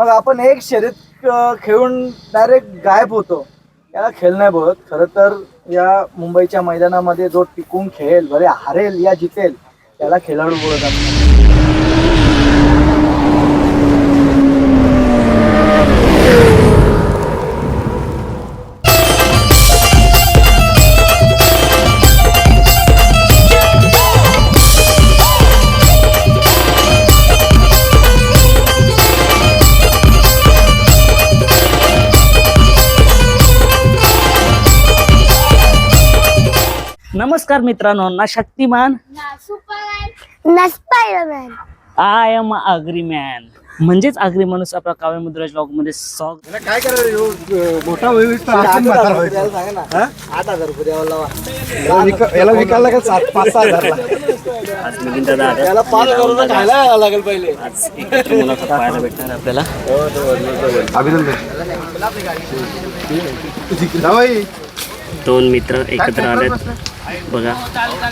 मग आपण एक शर्यत खेळून डायरेक्ट गायब होतो, याला खेळ नाही बोलत. खरं तर या मुंबईच्या मैदानामध्ये जो टिकून खेळेल, भले हारेल या जितेल, त्याला खेळाडू बोलत असतात. नमस्कार मित्रांनो, ना शक्तिमान ना सुपरमॅन ना स्पायडरमॅन. आय एम अग्रीमॅन म्हणजेच आगरी माणूस आपल्या काव्य मुद्राज ब्लॉग मध्ये स्वागत. काय करायचं मोठा होईल तर 8,000 रुपये सांगा ना. 8,000 रुपये द्यावा लावा. याला विकायला का 5,000 आज मिलिंद दादा याला 5,000 खायला लागेल पहिले. आज एकत्र मुलाखत पाहायला भेटणार आपल्याला. अभिनंदन. दोन मित्र एकत्र आलेत बघा.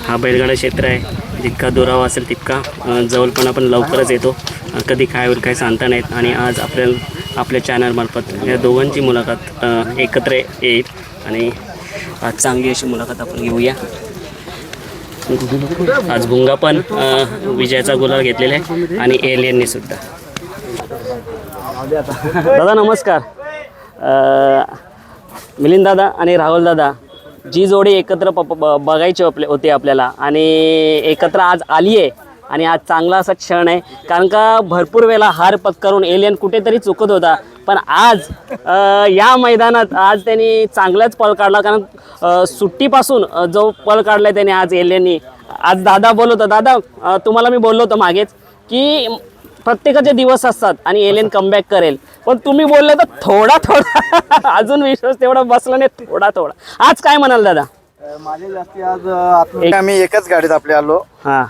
हा बैलगाडा क्षेत्र आहे, जितका दुरावा असेल तितका जवळपणा पण लवकरच येतो. कधी काय होईल काय सांगता नाहीत. आणि आज आपल्या चॅनलमार्फत या दोघांची मुलाखत एकत्र येईल आणि आज चांगली अशी मुलाखत आपण घेऊया. आज भुंगा पण विजयाचा गुलाल घेतलेला आहे आणि एलियनने सुद्धा. दादा नमस्कार. मिलिंद दादा आणि राहुल दादा जी जोडी एकत्र बघायची होती आपल्याला आणि एकत्र आज आली आहे. आणि आज चांगला असा क्षण आहे, कारण का भरपूर वेळेला हार पत्करून एलियन कुठेतरी चुकत होता, पण आज या मैदानात आज त्यांनी चांगलाच पळ काढला. कारण सुट्टीपासून जो पळ काढला आहे त्याने आज एलियननी. आज दादा बोलत होता, दादा तुम्हाला मी बोललो होतो मागेच की प्रत्येकाचे दिवस असतात आणि एलियन कमबॅक करेल, पण तुम्ही बोलले तर थोडा अजून विश्वास तेवढा बसला नाही, थोडा. आज काय म्हणाल दादा? माझे जास्ती आज आम्ही एकाच गाडीत आपले आलो. हां,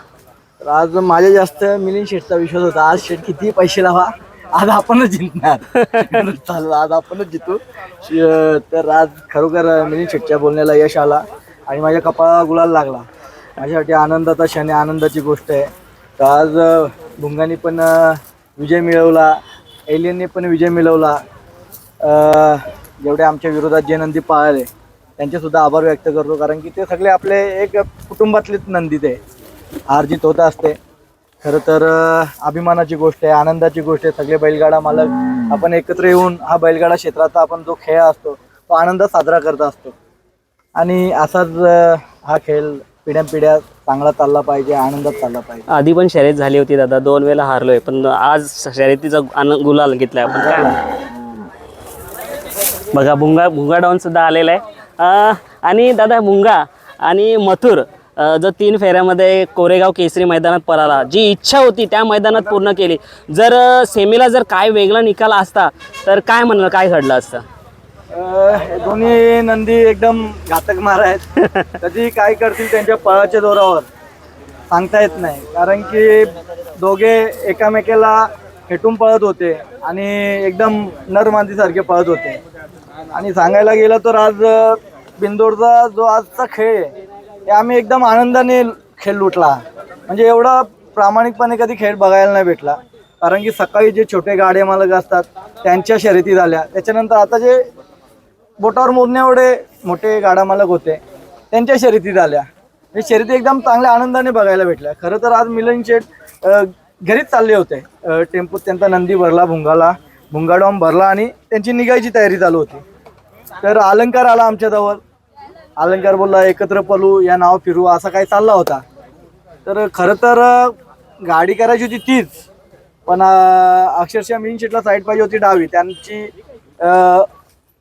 तर आज माझे जास्त मिलिंद शेठचा विश्वास होता. आज शेठ किती पैसे लावा, आज आपणच जिंकणार. चाललं, आज आपणच जितू. तर आज खरोखर मिलिंद शेठच्या बोलण्याला यश आला आणि माझ्या कपाळाला गुलाल लागला. माझ्यासाठी आनंदाचा क्षण आहे, आनंदाची गोष्ट आहे. तर आज भुंगाने पण विजय मिळवला, एलियनने पण विजय मिळवला. जेवढे आमच्या विरोधात जे नंदी पाळले त्यांचेसुद्धा आभार व्यक्त करतो, कारण की ते सगळे आपले एक कुटुंबातलेच नंदी. ते हार जीत होत असते. खरं तर अभिमानाची गोष्ट आहे, आनंदाची गोष्ट आहे. सगळे बैलगाडा मालक आपण एकत्र येऊन हा बैलगाडा क्षेत्राचा आपण जो खेळ असतो तो आनंद साजरा करत असतो. आणि असाच हा खेळ पिढ्यानपिढ्या चांगला चालला पाहिजे, आनंदात चालला पाहिजे. आधी पण शर्यत झाली होती दादा, 2 वेळेला हारलोय, पण आज शर्यतीचा गुलाल घेतलाय आपण. काय बघा, भुंगा डाऊन सुद्धा आलेला आहे. आणि दादा भुंगा आणि मथुर जो 3 फेऱ्यामध्ये कोरेगाव केसरी मैदानात पळाला, जी इच्छा होती त्या मैदानात पूर्ण केली. जर सेमीला जर काय वेगळा निकाल असता तर काय म्हणलं, काय घडलं असतं? दोन्ही नंदी एकदम घातक मार आहेत. कधी काय करतील त्यांच्या पळाच्या जोरावर सांगता येत नाही, कारण की दोघे एकामेकाला हेटून पळत होते आणि एकदम नरमादीसारखे पळत होते. आणि सांगायला गेलं तर आज बिंदोडचा जो आजचा खेळ आहे ते आम्ही एकदम आनंदाने खेळ लुटला. म्हणजे एवढा प्रामाणिकपणे कधी खेळ बघायला नाही भेटला, कारण की सकाळी जे छोटे गाडे मालक असतात त्यांच्या शर्यती झाल्या, त्याच्यानंतर आता जे बोटावर मोजण्या एवढे मोठे गाडा मालक होते त्यांच्या शर्यती झाल्या. हे शर्यती एकदम चांगल्या आनंदाने बघायला भेटल्या. खरं तर आज मिलिंद शेठ घरीच चालले होते. टेम्पोत त्यांचा नंदी भरला, भुंगाडॉम भरला आणि त्यांची निघायची तयारी चालू होती. तर अलंकार आला आमच्याजवळ. अलंकार बोलला एकत्र पळू, या नाव फिरू, असा काही चालला होता. तर खरं तर गाडी करायची होती तीच, पण अक्षरशः मिलिंद शेठला साईड पाहिजे होती डावी. त्यांची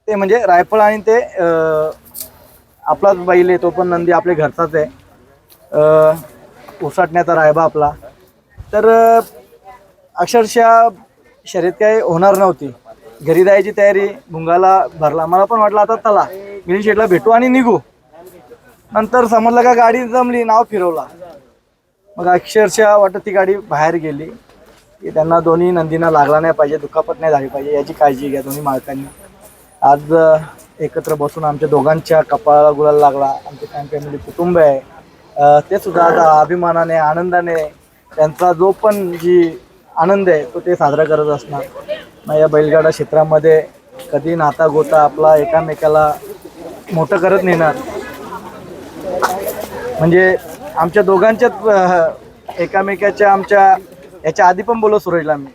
ते म्हणजे रायफळ आणि ते आपलाच बैल आहे, तो पण नंदी आपल्या घरचाच आहे, उसाटण्याचा रायबा आपला. तर अक्षरशः शर्यत काय होणार नव्हती. घरी जायची तयारी, भुंगाला भरला. मला पण वाटलं आता चला मिलिंद शेठला भेटू आणि निघू. नंतर समजलं का गाडी जमली, नाव फिरवला. मग अक्षरशः वाटत ती गाडी बाहेर गेली की त्यांना दोन्ही नंदींना लागला नाही पाहिजे, दुखापत नाही झाली पाहिजे, याची काळजी घ्या दोन्ही मालकांनी. आज एकत्र बसून आमच्या दोघांच्या कपाळाला गुलाल लागला. आमचे फॅमिली कुटुंब आहे ते सुद्धा आता अभिमानाने, आनंदाने त्यांचा जो पण जी आनंद आहे तो ते साजरा करत असणार. मग या बैलगाडा क्षेत्रामध्ये कधी नाता गोता आपला एकामेकाला मोठं करत नेणार. म्हणजे आमच्या दोघांच्याच एकामेकाच्या आमच्या याच्या आधी पण बोललो सुरेशला मी,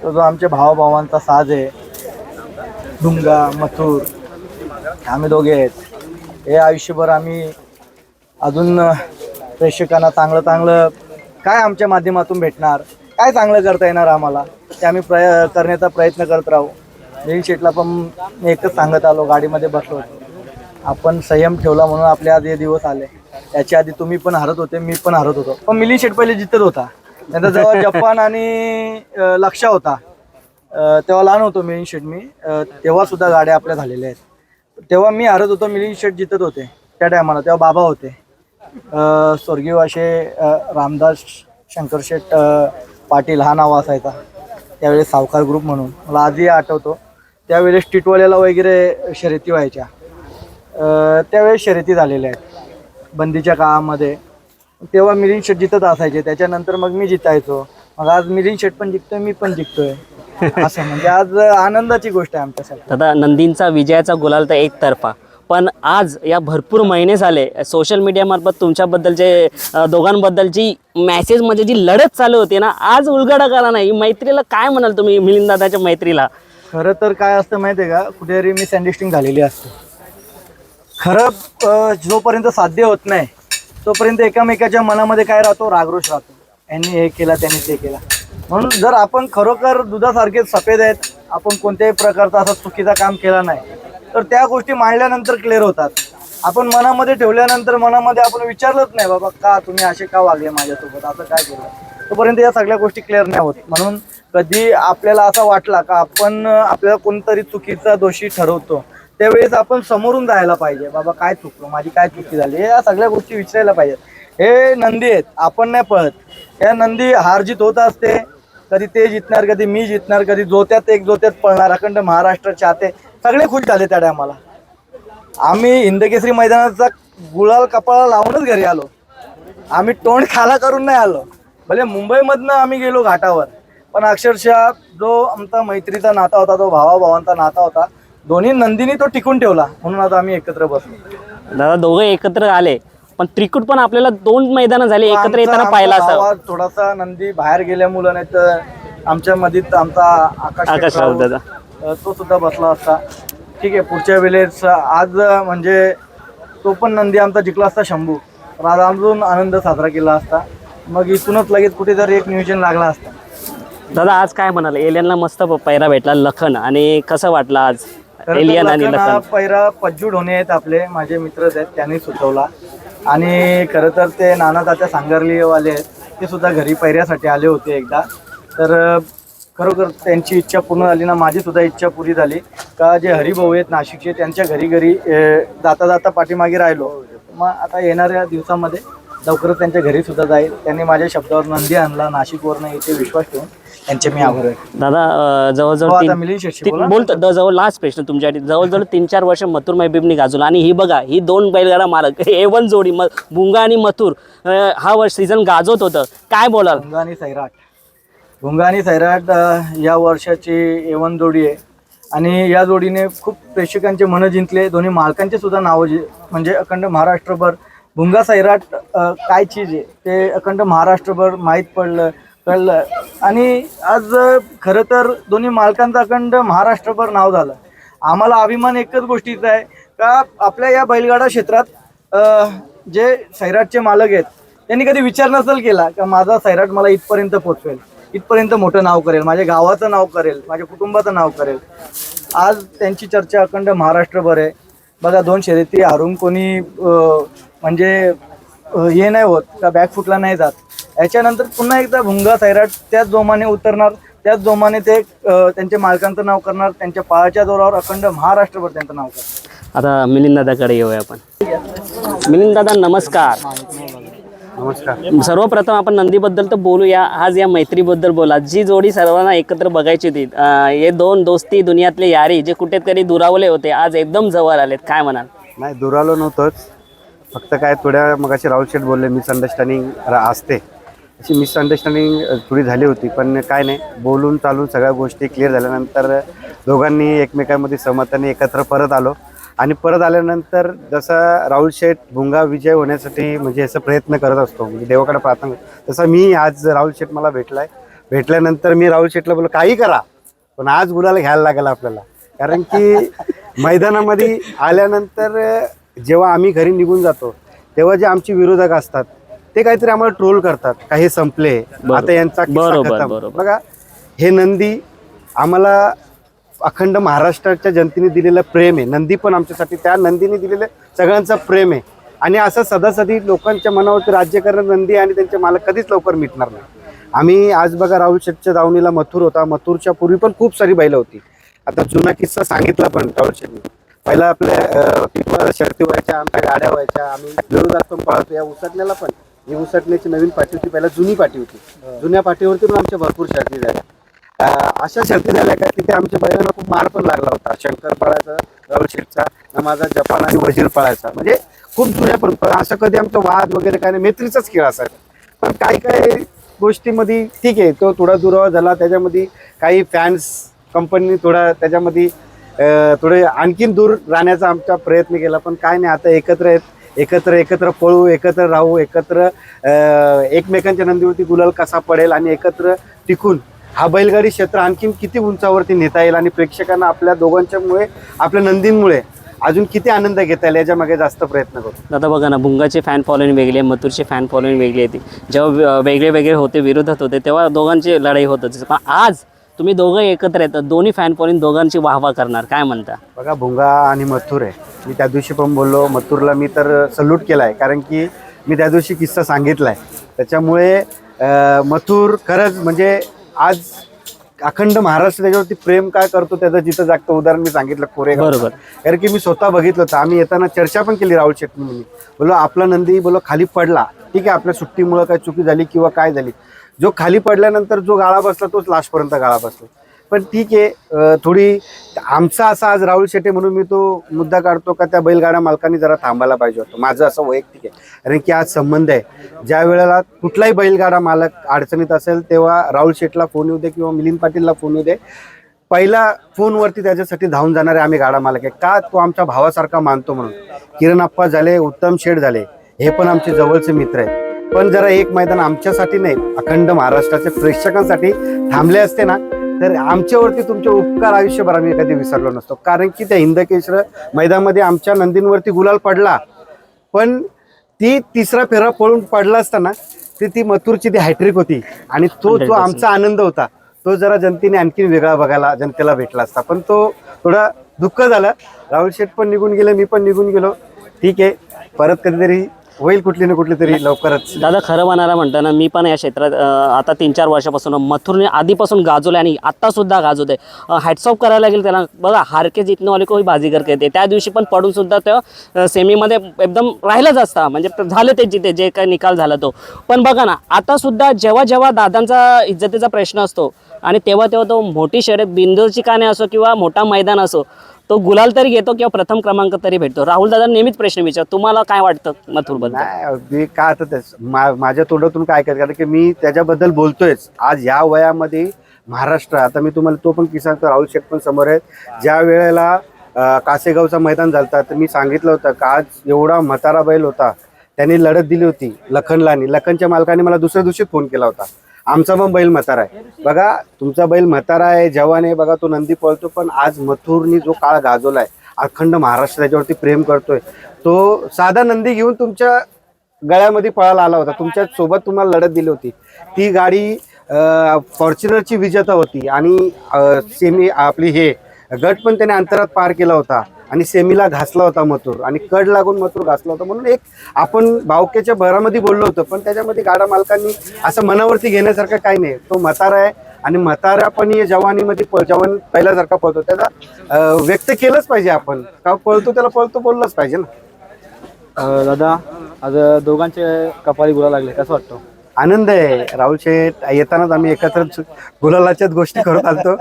तो जो आमच्या भावाभावांचा साज आहे, डुंगा मथुर, आम्ही दोघे आहेत. हे आयुष्यभर आम्ही अजून प्रेक्षकांना चांगलं चांगलं काय आमच्या माध्यमातून भेटणार, काय चांगलं करता येणार आम्हाला, ते आम्ही करण्याचा प्रयत्न करत राहू. मिलिंद शेठला पण मी एकच सांगत आलो, गाडीमध्ये बसलो होतो, आपण संयम ठेवला म्हणून आपले आज हे दिवस आले. याच्या आधी तुम्ही पण हरत होते, मी पण हरत होतो, पण मिलिंद शेठ पहिले जितत होता. नंतर जेव्हा जपान आणि लक्षा होता तेव्हा लहान होतो मिलिंद शेठ मी, तेव्हा सुद्धा गाड्या आपल्या झालेल्या आहेत. तेव्हा मी हरत होतो, मिलिंद शेठ जितत होते त्या टायमाला. तेव्हा बाबा होते स्वर्गीय असे रामदास शंकर शेठ पाटील हा नाव असायचा त्यावेळेस, सावकार ग्रुप म्हणून. मला आजही आठवतो त्यावेळेस टिटवाल्याला वगैरे शर्यती व्हायच्या. त्यावेळेस शर्यती झालेल्या आहेत बंदीच्या काळामध्ये. तेव्हा मिलिंद शेठ जितत असायचे, त्याच्यानंतर मग मी जितायचो. मग आज मिलिंद शेठ पण जिंकतोय, मी पण जिंकतोय. असं म्हणजे आज आनंदाची गोष्ट आहे आमच्यासाठी. दादा, नंदींचा विजयाचा गुलाल तर एकतर्फा, पण आज या भरपूर महिने झाले सोशल मीडियामार्फत तुमच्याबद्दलचे दोघांबद्दलची मॅसेज म्हणजे जी लढत चालू होती ना, आज उलगडा करा नाही. मैत्रीला काय म्हणाल तुम्ही, मिलिंद दादाच्या मैत्रीला? खरं तर काय असतं माहिती आहे का, कुठेतरी मिसअंडरस्टँडिंग झालेली असते. खरं जोपर्यंत साध्य होत नाही तोपर्यंत एकामेकाच्या मनामध्ये काय राहतो, रागरोष राहतो. यांनी हे केला, त्यांनी ते केला. म्हणून जर आपण खरोखर दुधासारखे सफेद आहेत, आपण कोणत्याही प्रकारचा असा चुकीचा काम केला नाही, तर त्या गोष्टी मांडल्यानंतर क्लिअर होतात. आपण मनामध्ये ठेवल्यानंतर मनामध्ये आपण विचारलंच नाही बाबा का तुम्ही असे का वागले माझ्यासोबत, असं काय केलं, तोपर्यंत या सगळ्या गोष्टी क्लिअर नाही होत. म्हणून कधी आपल्याला असा वाटला का आपण आपल्याला कोणतरी चुकीचा दोषी ठरवतो, त्यावेळेस आपण समोरून जायला पाहिजे, बाबा काय चुकलो, माझी काय चुकी झाली, या सगळ्या गोष्टी विचारायला पाहिजेत. हे नंदी आहेत, आपण नाही पळत. या नंदी हारजीत होत असते, कधी ते जितणार, कधी मी जितणार, कधी जोत्यात एक जोत्यात पळणार. अखंड महाराष्ट्र चाहते सगळे खुश झाले त्या टायमाला. आम्ही हिंदकेसरी मैदानाचा गुलाल कपाळाला लावूनच घरी आलो. आम्ही तोंड खाला करून नाही आलो. भले मुंबईमधनं आम्ही गेलो घाटावर, पण अक्षरशः जो आमचा मैत्रीचा नाता होता, तो भावाभावांचा नाता होता, दोन्ही नंदीनी तो टिकून ठेवला. म्हणून आता आम्ही एकत्र बसलो. दादा, दोघे एकत्र आले, पण त्रिकूट पण आपल्याला 2 मैदानं झाले एकत्र येताना पाहिला असा. थोडासा नंदी बाहेर गेल्यामुळे, नाही तर आमच्या मधीत आमचा आकाश राव दादा तो सुद्धा बसला असता. ठीक आहे, पुढच्या वेळेस आज म्हणजे तो पण नंदी आमचा जिंकला असता शंभू, पण आज अजून आनंद साजरा केला असता. मग इथूनच लगेच कुठेतरी एक नियोजन लागला असता. दादा, आज काय म्हणाल, एलियनला मस्त पैरा भेटला लखन, आणि कसं वाटलं आज एलियन आणि लखन? पैरा पज्जू ढोणे आहेत आपले, माझे मित्रच आहेत, त्यांनी सुचवला. आणि खरं तर ते नानादाच्या सांगरलीवाले आहेत, ते सुद्धा घरी पैऱ्यासाठी आले होते एकदा. तर खरोखर त्यांची इच्छा पूर्ण झाली ना, माझी सुद्धा इच्छा पुरी झाली का जे हरिभाऊ आहेत नाशिकचे, त्यांच्या घरी जाता जाता पाठीमागे राहिलो. मग आता येणाऱ्या दिवसामध्ये लवकरच त्यांच्या घरी सुद्धा जाईल. त्यांनी माझ्या शब्दावर नंदी आणला नाशिकवरनं, इथे विश्वास ठेवून त्यांचे मी आभार आहे. दादा, जवळजवळ बोलतो जवळ लास्ट प्रश्न तुमच्यासाठी, जवळजवळ 3-4 वर्ष मथुर महबीबनी गाजवलं, आणि ही बघा, ही 2 बैलगाडा मालक A1 जोडी भुंगा आणि मथुर हा सीझन गाजवत होतं, काय बोलाल? भुंगा आणि सैराट या वर्षाची A1 जोडी आहे, आणि या जोडीने खूप प्रेक्षकांचे मन जिंकले. दोन्ही मालकांचे सुद्धा नावं म्हणजे अखंड महाराष्ट्रभर भुंगा सैराट काय चीज आहे ते अखंड महाराष्ट्रभर माहीत कळलं. आणि आज खरं तर दोन्ही मालकांचं अखंड महाराष्ट्रभर नाव झालं. आम्हाला अभिमान एकच गोष्टीचा आहे का आपल्या या बैलगाडा क्षेत्रात जे सैराटचे मालक आहेत त्यांनी कधी विचार नसेल केला का माझा सैराट मला इथपर्यंत पोचवेल, इथपर्यंत मोठं नाव करेल, माझ्या गावाचं नाव करेल, माझ्या कुटुंबाचं नाव करेल. आज त्यांची चर्चा अखंड महाराष्ट्रभर आहे. बघा, 2 शर्यती हारून कोणी म्हणजे हे नाही होत का बॅकफुटला नाही जात. याच्यानंतर पुन्हा एकदा भुंगा सैराट त्याच जोमाने उतरणार, त्याच जोमाने ते त्यांच्या मालकांचं नाव करणार, त्यांच्या पायाच्या जोरावर अखंड महाराष्ट्रभर त्यांचं नाव करणार. आता मिलिंद दादाकडे येऊया आपण. मिलिंद दादा, नमस्कार. नमस्कार. सर्वप्रथम आपण नंदीबद्दल तर बोलूया, आज या मैत्रीबद्दल बोला. जी जोडी सर्वांना एकत्र बघायची होती, हे 2 दोस्ती दुनियातले यारी जे कुठेतरी दुरावले होते, आज एकदम जवळ आलेत, काय म्हणाल? नाही, दुरालो नव्हतंच, फक्त काय थोड्या मगाशी राहुल शेठ बोलले मिसअंडरस्टँडिंग असते, अशी मिसअंडरस्टँडिंग थोडी झाली होती, पण काय नाही, बोलून चालून सगळ्या गोष्टी क्लिअर झाल्यानंतर दोघांनी एकमेकांमध्ये सहमताने एकत्र परत आलो. आणि परत आल्यानंतर जसा राहुल शेठ भुंगा विजय होण्यासाठी म्हणजे असं प्रयत्न करत असतो, म्हणजे देवाकडे प्रार्थना, तसा मी आज राहुल शेठ मला भेटल्यानंतर मी राहुल शेठला बोललो काही करा पण आज गुलाल घ्यायला लागेल आपल्याला. कारण की मैदानामध्ये आल्यानंतर जेव्हा आम्ही घरी निघून जातो तेव्हा जे आमचे विरोधक असतात ते काहीतरी आम्हाला ट्रोल करतात, काही संपले आता यांचा किस्सा खतम. बघा हे नंदी आम्हाला अखंड महाराष्ट्राच्या जनतेने दिलेलं प्रेम आहे. नंदी पण आमच्यासाठी त्या नंदीने दिलेलं सगळ्यांचं प्रेम आहे. आणि असं सदासदी लोकांच्या मनावरती राज्य करणं नंदी आणि त्यांचे मालक कधीच लवकर मिटणार नाही. आम्ही आज बघा राहुल शेठच्या दावणीला मथुर होता, मथुरच्या पूर्वी पण खूप सारी बैलं होती. आता जुना किस्सा सांगितला पण राहुल शेठने, पहिला आपल्या शर्ती व्हायच्या, आमच्या गाड्या व्हायच्या, आम्ही विरोधात पण पळतो. या उसटण्याला पण ही उसटण्याची नवीन पाठी होती, पहिला जुनी पाठी होती, जुन्या पाठीवरती पण आमच्या भरपूर शर्ती झाल्या. अशा शर्ती झाल्या का तिथे आमच्या बैलांना खूप मार पण लागला होता. शंकर पळायचा राहुल शेठचा, माझा जपान आणि वजीर पळायचा, म्हणजे खूप जुन्या परंपरा. असं कधी आमचा वाद वगैरे काय नाही, मैत्रीचाच खेळ असायचा. पण काही गोष्टीमध्ये ठीक आहे, तो थोडा दुरावा झाला, त्याच्यामध्ये काही फॅन्स कंपनीने थोडा त्याच्यामध्ये थोडे आणखीन दूर राहण्याचा आमचा प्रयत्न केला. पण काय नाही, आता एकत्र पळू, एकत्र राहू, एकत्र एकमेकांच्या नंदीवरती गुलाल कसा पडेल आणि एकत्र टिकून हा बैलगाडी क्षेत्र आणखीन किती उंचावरती नेता येईल आणि प्रेक्षकांना आपल्या दोघांच्यामुळे, आपल्या नंदींमुळे अजून किती आनंद घेता येईल याच्या मागे जास्त प्रयत्न करू. दादा बघा ना, भुंगाचे फॅन फॉलोइंग वेगळी आहे, मथुरचे फॅन फॉलोइंग वेगळी आहे. जेव्हा वेगळे होते, विरोधात होते, तेव्हा दोघांची लढाई होत होती. पण आज तुम्ही दोघं एकत्र येतात, दोन्ही फॅन फॉलोइंग दोघांची वाहवा करणार, काय म्हणता? बघा भुंगा आणि मथुर आहे. मी त्या दिवशी पण बोललो, मथुरला मी तर सल्यूट केला आहे, कारण की मी त्या दिवशी किस्सा सांगितला आहे. त्याच्यामुळे मथुर खरंच म्हणजे आज अखंड महाराष्ट्र त्याच्यावरती प्रेम काय करतो त्याचं जिथं जागतं उदाहरण मी सांगितलं कोरेगाव. बरोबर. कारण की मी स्वतः बघितलं होतं. आम्ही येताना चर्चा पण केली राहुल शेट्टी, बोलो आपला नंदी बोलो खाली पडला, ठीक आहे, आपल्या सुट्टीमुळं काय चुकी झाली किंवा काय झाली, जो खाली पडल्यानंतर जो गाळा बसला तोच लास्टपर्यंत गाळा बसला. पण ठीक आहे, थोडी आमचा असा आज राहुल शेट्टी म्हणून मी तो मुद्दा काढतो का त्या बैलगाड्या मालकांनी जरा थांबायला पाहिजे होतं. माझं असं वैयक्तिक आहे, कारण की आज संबंध आहे. ज्या वेळेला कुठलाही बैलगाडा मालक अडचणीत असेल तेव्हा राहुल शेठला फोन येऊ दे किंवा मिलिंद पाटीलला फोन येऊ दे, पहिला फोनवरती त्याच्यासाठी धावून जाणारे आम्ही गाडा मालक आहे. का? तो आमच्या भावासारखा मानतो म्हणून. किरण आप्पा झाले, उत्तम शेठ झाले, हे पण आमचे जवळचे मित्र आहेत. पण जरा एक मैदान आमच्यासाठी नाही, अखंड महाराष्ट्राच्या प्रेक्षकांसाठी थांबले असते ना, तर आमच्यावरती तुमचे उपकार आयुष्यभर आम्ही कधी विसरलो नसतो. कारण की त्या हिंदकेश्वर मैदानामध्ये आमच्या नंदींवरती गुलाल पडला, पण ती तिसरा फेरा पळून पडला असताना ती मथुरची ती हॅट्रिक होती आणि तो जो आमचा आनंद होता तो जरा जनतेने आणखी वेगळा बघायला जनतेला भेटला असता. पण तो थोडा दुःख झालं. राहुल शेठ पण निघून गेले, मी पण निघून गेलो. ठीक आहे, परत कधीतरी होईल कुठली ना कुठली तरी लवकरच. दादा खरं म्हणायला म्हणताना मी पण या क्षेत्रात आता 3-4 वर्षापासून मथुरने आधीपासून गाजवलं आणि आता सुद्धा गाजवत आहे. हॅट्स ऑफ करायला लागेल त्याला. बघा हार के जितने वाले कोई बाजीगर कहते, त्या दिवशी पण पडून सुद्धा तो सेमीमध्ये एकदम राहिलाच असता, म्हणजे झाले ते जिथे जे काही निकाल झाला तो. पण बघा ना, आता सुद्धा जेव्हा दादांचा इज्जतीचा प्रश्न असतो आणि तेव्हा तो मोठी शर्यत बिंदूची काने असो किंवा मोठा मैदान असो, तो गुलाल तरी घेतो किंवा प्रथम क्रमांक तरी भेटतो. राहुल दादा नेहमीच प्रश्न विचार, तुम्हाला काय वाटतं मथुरबद्दल? नाही अगदी काय आता माझ्या तोंडातून काय करत, कारण की मी त्याच्याबद्दल बोलतोयच. आज या वयामध्ये महाराष्ट्र, आता मी तुम्हाला तो पण किस्सा सांगतो, राहुल शेठ पण समोर आहेत. ज्या वेळेला कासेगावचा मैदान झालता तर मी सांगितलं होतं का आज एवढा म्हातारा बैल होता, त्यांनी लढत दिली होती लखनला, आणि लखनच्या मालकाने मला दुसऱ्या दिवशी फोन केला होता, आमचा पण बैल म्हातारा आहे. बघा तुमचा बैल म्हातारा आहे, जवान आहे, बघा तो नंदी पळतो, पण आज मथुरनी जो काळ गाजवला आहे, अखंड महाराष्ट्र त्याच्यावरती प्रेम करतोय. तो साधा नंदी घेऊन तुमच्या गळ्यामध्ये पळायला आला होता, तुमच्या सोबत तुम्हाला लढत दिली होती. ती गाडी फॉर्च्युनरची विजेता होती आणि सेमी आपली हे गट पण त्याने अंतरात पार केला होता आणि सेमीला घासला होता मथुर, आणि कड लागून मथुर घासला होता. म्हणून एक आपण भावकेच्या भरामध्ये बोललो होतो, पण त्याच्यामध्ये गाडा मालकांनी असं मनावरती घेण्यासारखं काही नाही. तो म्हातारा आहे आणि म्हातारा पण जवानीमध्ये जवान पहिल्यासारखा पळतो, त्याचा व्यक्त केलंच पाहिजे. आपण का पळतो त्याला पळतो बोललंच पाहिजे ना. दादा आज दोघांचे कपाळी गुलाल लागले, कसं वाटतं? आनंद आहे. राहुल शेठ येतानाच आम्ही एकत्र गुलालाच्याच गोष्टी करत आलतो.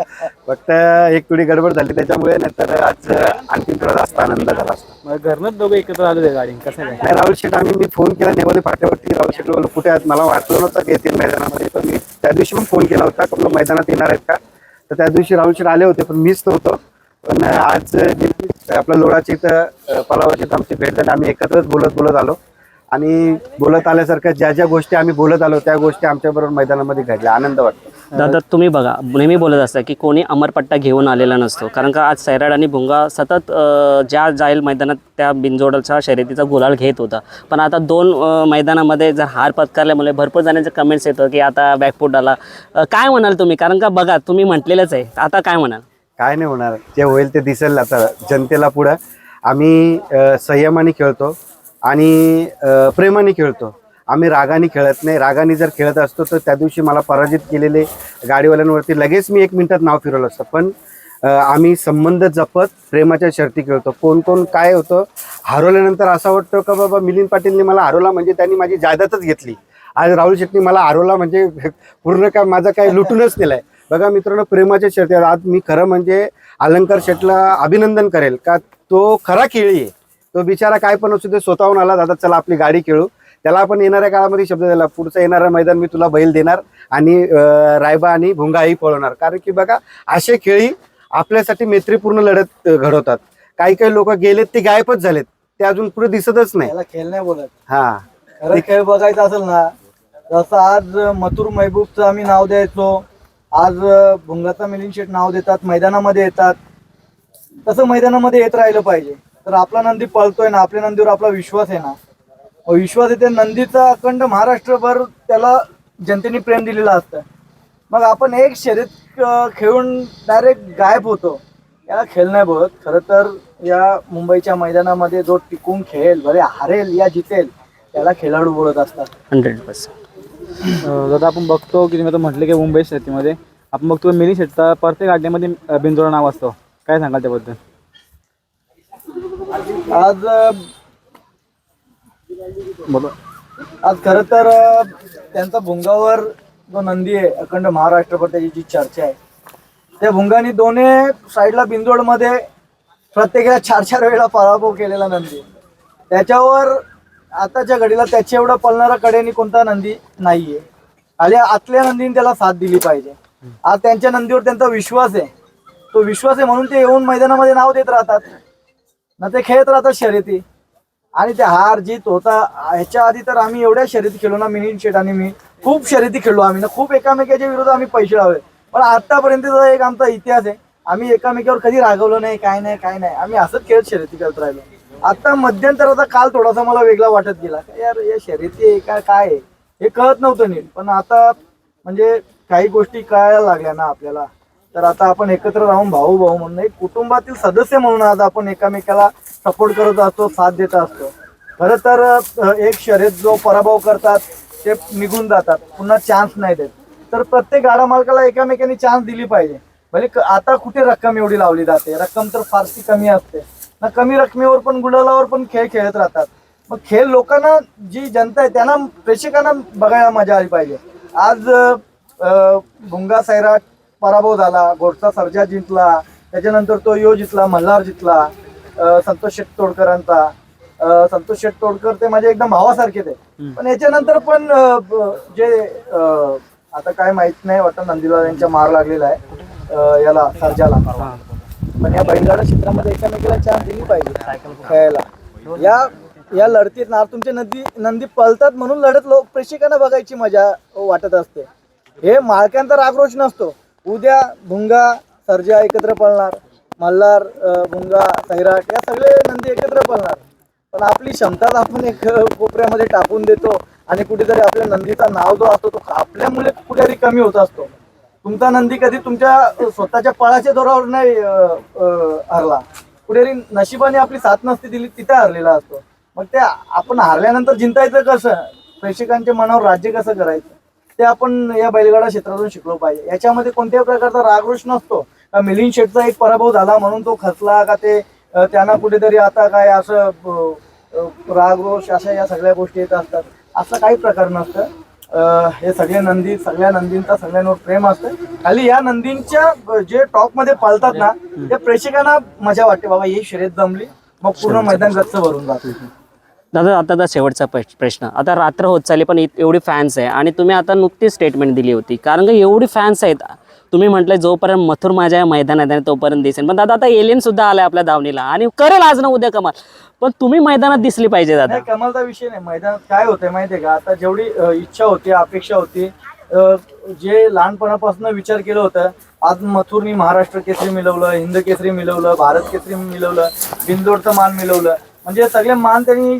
फक्त एक थोडी गडबड झाली त्याच्यामुळे, नाहीतर आज आणखी थोडा जास्त आनंद झाला असता. घरनंच दोघं एकत्र आले गाडी कसं काय? नाही, राहुल शेठ मी फोन केला नेवाले फाट्यावरती. राहुल शेठ बोललो कुठे आहेत, मला वाटलं नव्हतं की येतील मैदानामध्ये, पण मी त्या दिवशी पण फोन केला होता की मैदानात येणार आहेत का. तर त्या दिवशी राहुल शेठ आले होते पण मीच नव्हतो. पण आज आपल्या लोणाच्या इथं पलावाच्या आमची भेट झाली. आम्ही एकत्रच बोलत आलो आणि बोलत आल्यासारख्या ज्या ज्या गोष्टी आम्ही बोलत आलो त्या गोष्टी आमच्याबरोबर मैदानामध्ये घडल्या. आनंद वाटतो. दादा तुम्ही बघा नेहमी बोलत असता की कोणी अमरपट्टा घेऊन आलेला नसतो, कारण का आज सैराट आणि भुंगा सतत ज्या जाईल मैदानात त्या बिनजोडच्या शर्यतीचा गुलाल घेत होता. पण आता 2 मैदानामध्ये जर हार पत्करल्यामुळे भरपूर जणांचे कमेंट्स येतो की आता बॅकफूट आला. काय म्हणाल तुम्ही, कारण का बघा तुम्ही म्हटलेलंच आहे, आता काय म्हणाल? काय नाही होणार, जे होईल ते दिसेल आता जनतेला. पुढं आम्ही संयमाने खेळतो आणि प्रेमाने खेळतो. आम्ही रागाने खेळत नाही. रागाने जर खेळत असतो तर त्या दिवशी मला पराजित केलेले गाडीवाल्यांवरती लगेच मी 1 मिनिटात नाव फिरवलं असतं. पण आम्ही संबंध जपत प्रेमाच्या शर्ती खेळतो. कोण कोण काय होतं, हरवल्यानंतर असं वाटतं का बाबा मिलिंद पाटीलने मला हरवला म्हणजे त्यांनी माझी जायदादच घेतली. आज राहुल शेट्टी मला हरवला म्हणजे पूर्ण काय माझं काय लुटूनच नेलंय. बघा मित्रांनो, प्रेमाच्या शर्ती आज मी खरं म्हणजे अलंकार शेटला अभिनंदन करेल का तो खरा खेळी आहे. तो बिचारा काय पण असू दे स्वतःहून आला, दादा चला आपली गाडी खेळू. त्याला आपण येणाऱ्या काळामध्ये शब्द दिला, पुढचं येणारं मैदान मी तुला बैल देणार आणि रायबा आणि भुंगाही पळवणार. कारण की बघा असे खेळी आपल्यासाठी मैत्रीपूर्ण लढत घडवतात. काही काही लोक गेलेत ते गायबच झालेत, ते अजून पुढे दिसतच नाही. त्याला खेळ नाही बोलत. हा, खरं खेळ बघायचा असेल ना, जसं आज मथुर महबूबचं आम्ही नाव द्यायचो, आज भुंगाचा मिलिंद शेठ नाव देतात, मैदानामध्ये येतात, तसं मैदानामध्ये येत राहिलं पाहिजे. तर आपला नंदी पळतोय ना, आपल्या नंदीवर आपला विश्वास आहे ना, विश्वास येते. नंदीचा अखंड महाराष्ट्रभर त्याला जनतेने प्रेम दिलेलं असतं. मग आपण एक शर्यत खेळून डायरेक्ट गायब होतो, याला खेळ नाही बोलत. खरं तर या मुंबईच्या मैदानामध्ये जो टिकून खेळेल, भले हारेल या जितेल, त्याला खेळाडू बोलत असतात. 100%. दादा आपण बघतो की तुम्ही आता म्हटलं की मुंबई शर्यतीमध्ये आपण बघतो मिलिंद शेठचा प्रत्येक अड्ड्यामध्ये बिनजोड नाव असतं. काय सांगाल त्याबद्दल? आज खरं तर त्यांचा भुंगावर जो नंदी आहे अखंड महाराष्ट्रभर त्याची जी चर्चा आहे, त्या भुंगाने दोन्ही साईडला बिनजोडमध्ये प्रत्येकाला 4-4 वेळा पराभव केलेला नंदी. त्याच्यावर आताच्या घडीला त्याच्या एवढा पळणारा कडेनी कोणता नंदी नाहीये. आणि आतल्या नंदीने त्याला साथ दिली पाहिजे. आज त्यांच्या नंदीवर त्यांचा विश्वास आहे, तो विश्वास आहे म्हणून ते येऊन मैदानामध्ये नाव देत राहतात ना, ते खेळत राहतात शर्यती. आणि ते हार जीत होता. ह्याच्या आधी तर आम्ही एवढ्या शर्यती खेळलो ना, मिलिंद शेठ आणि मी खूप शर्यती खेळलो आम्ही ना, खूप एकामेकाच्या विरोधात आम्ही पैसे लावले. पण आतापर्यंतचा एक आमचा इतिहास आहे, आम्ही एकामेकावर कधी रागवलो नाही, काय नाही. आम्ही असंच खेळत शर्यती करत राहिलो. आता मध्यंतराचा काल थोडासा मला वेगळा वाटत गेला, यार या शर्यती काय आहे हे कळत नव्हतं नीट. पण आता म्हणजे काही गोष्टी कळायला लागल्या ना आपल्याला, तर आता आपण एकत्र राहून भाऊ म्हणून एक कुटुंबातील सदस्य म्हणून आज आपण एकामेकाला सपोर्ट करत असतो, साथ देत असतो. खरं तर एक शर्यत जो पराभव करतात ते निघून जातात, पुन्हा चान्स नाही देत. तर प्रत्येक गाडा मालकाला एकामेकांनी चान्स दिली पाहिजे. म्हणजे आता कुठे रक्कम एवढी लावली जाते, रक्कम तर फारशी कमी असते ना, कमी रकमेवर पण गुलालावर पण खेळ खेळत राहतात. मग खेळ लोकांना, जी जनता आहे त्यांना, प्रेक्षकांना बघायला मजा आली पाहिजे. आज भुंगा सैराट पराभव झाला, घोडचा सर्जा जिंकला, त्याच्यानंतर तो यो जिंकला, मल्हार जिंकला, संतोष शेट तोडकरांचा. संतोष शेट तोडकर ते माझे एकदम भावासारखे ते. पण याच्यानंतर पण जे आता काय माहित नाही, वाटतं नंदीला यांच्या मार लागलेला आहे याला सर्जाला. पण या बैलगाडा क्षेत्रामध्ये एकामेकाला चान्स दिली पाहिजे खेळायला. या लढतीत ना तुमचे नंदी पळतात म्हणून लढत लोक प्रेक्षकांना बघायची मजा वाटत असते. हे मालकांचा रागरोष नसतो. उद्या भुंगा सर्जा एकत्र पळणार, मल्हार भुंगा सैराट या सगळे नंदी एकत्र पळणार. पण आपली क्षमता आपण एक कोपऱ्यामध्ये टाकून देतो आणि कुठेतरी आपल्या नंदीचा नाव जो असतो तो आपल्यामुळे कुठेतरी कमी होत असतो. तुमचा नंदी कधी तुमच्या स्वतःच्या पळाच्या जोरावर नाही हरला, कुठेतरी नशिबाने आपली साथ नसती दिली तिथे हरलेला असतो. मग ते आपण हारल्यानंतर जिंकायचं कसं, प्रेक्षकांच्या मनावर राज्य कसं करायचं, ते आपण या बैलगाडा क्षेत्रातून शिकलो पाहिजे. याच्यामध्ये कोणत्याही प्रकारचा रागरोष नसतो. मिलिंद शेठचा एक पराभव झाला म्हणून तो खचला का, ते त्यांना कुठेतरी आता काय असं रागरोष अशा या सगळ्या गोष्टी येत असतात, असं काही प्रकार नसतं. हे सगळे नंदी, सगळ्या नंदींचा सगळ्यांवर प्रेम असतं. खाली या नंदींच्या जे टॉप मध्ये पालतात ना, त्या प्रेक्षकांना मजा वाटते, बाबा ही शर्यत जमली, मग पूर्ण मैदान गच्च भरून जाते. दादा आता शेवटचा प्रश्न, आता रात्र होत चालली पण एवढी फॅन्स आहे आणि तुम्ही आता नुकतीच स्टेटमेंट दिली होती, कारण का एवढी फॅन्स आहेत, तुम्ही म्हटलं जोपर्यंत मथुर माझ्या मैदानात आहे तोपर्यंत दिसेल, पण दादा आता एलियन सुद्धा आलाय आपल्या धावणीला आणि करेल आज ना उद्या कमाल, पण तुम्ही मैदानात दिसली पाहिजे दादा. नाही, कमालचा विषय नाही. मैदानात काय होतंय माहितीये का, आता जेवढी इच्छा होती, अपेक्षा होती, जे लहानपणापासून विचार केलं होतं, आज मथुरनी महाराष्ट्र केसरी मिळवलं, हिंद केसरी मिळवलं, भारत केसरी मिळवलं, बिंदोडचं मान मिळवलं, म्हणजे सगळे मान त्यांनी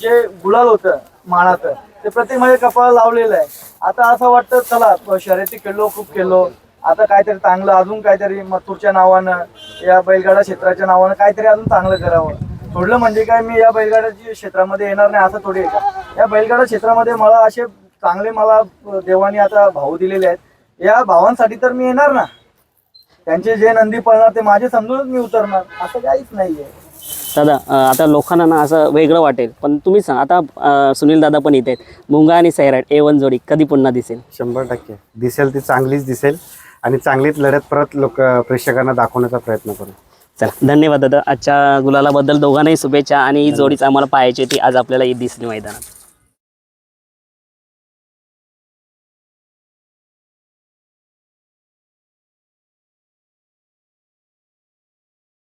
जे गुलाल होतं मानाचं ते प्रत्येक माझ्या कपाळाला लावलेलं आहे. आता असं वाटतं चला शर्यती खेळलो, खूप खेळलो, आता काहीतरी चांगलं अजून काहीतरी मथुरच्या नावानं, या बैलगाडा क्षेत्राच्या नावानं काहीतरी अजून चांगलं करावं. सोडलं म्हणजे काय, मी या बैलगाड्याच्या क्षेत्रामध्ये येणार नाही असं थोडी आहे का. या बैलगाडा क्षेत्रामध्ये मला असे चांगले मला देवाने आता भाऊ दिलेले आहेत, या भावांसाठी तर मी येणार ना. त्यांचे जे नंदी पळणार ते माझे समजूनच मी उतरणार, असं काहीच नाहीये. दादा आता लोकांना ना असं वेगळं वाटेल, पण तुम्ही सांग, आता सुनील दादा पण इथे आहेत, मुंगा आणि सैराट A1 जोडी कधी पुन्हा दिसेल? 100% दिसेल, ती चांगलीच दिसेल आणि चांगलीच लढत परत प्रेक्षकांना दाखवण्याचा प्रयत्न करू. चला धन्यवाद दादा, आजच्या गुलालाबद्दल दोघांनाही शुभेच्छा आणि ही जोडीच आम्हाला पाहायची होती, आज आपल्याला ही दिसली मैदानात.